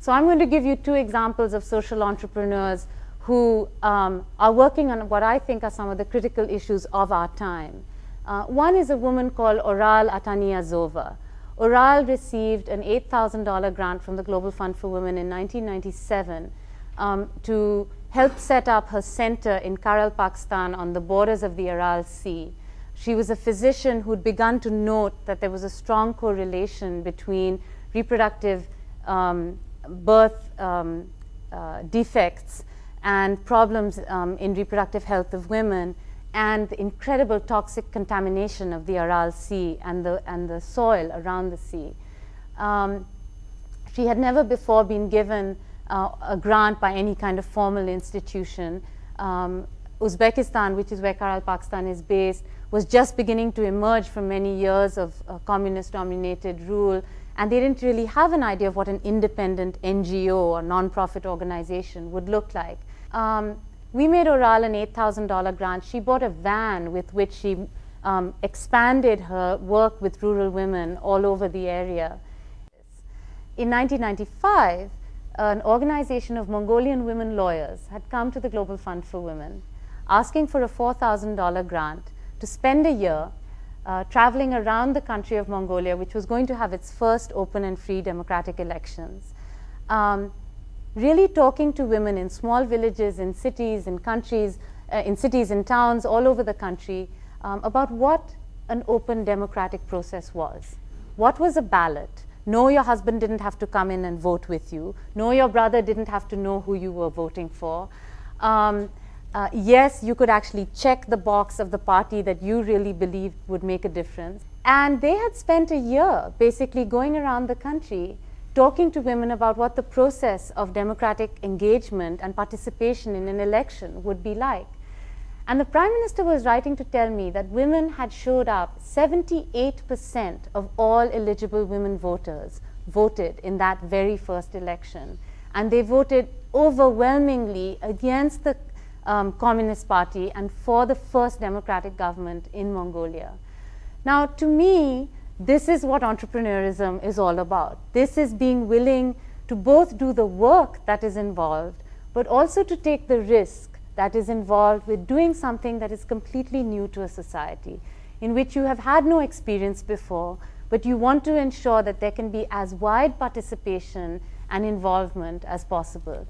So I'm going to give you two examples of social entrepreneurs who are working on what I think are some of the critical issues of our time. One is a woman called Oral Ataniazova. Oral received an $8,000 grant from the Global Fund for Women in 1997 to help set up her center in Karel, Pakistan, on the borders of the Aral Sea. She was a physician who'd begun to note that there was a strong correlation between reproductive birth defects and problems in reproductive health of women, and the incredible toxic contamination of the Aral Sea and the soil around the sea. She had never before been given a grant by any kind of formal institution. Uzbekistan, which is where Karel, Pakistan is based, was just beginning to emerge from many years of communist-dominated rule, and they didn't really have an idea of what an independent NGO or non-profit organization would look like. We made Oral an $8,000 grant. She bought a van with which she expanded her work with rural women all over the area. In 1995, an organization of Mongolian women lawyers had come to the Global Fund for Women, asking for a $4,000 grant to spend a year traveling around the country of Mongolia, which was going to have its first open and free democratic elections. Really talking to women in small villages, in cities, in countries, in cities and towns all over the country about what an open democratic process was. What was a ballot? No, your husband didn't have to come in and vote with you. No, your brother didn't have to know who you were voting for. Yes, you could actually check the box of the party that you really believed would make a difference. And they had spent a year basically going around the country talking to women about what the process of democratic engagement and participation in an election would be like. And the Prime Minister was writing to tell me that women had showed up, 78% of all eligible women voters voted in that very first election. And they voted overwhelmingly against the Communist Party and for the first democratic government in Mongolia. Now, to me, this is what entrepreneurism is all about. This is being willing to both do the work that is involved, but also to take the risk that is involved with doing something that is completely new to a society, in which you have had no experience before, but you want to ensure that there can be as wide participation and involvement as possible.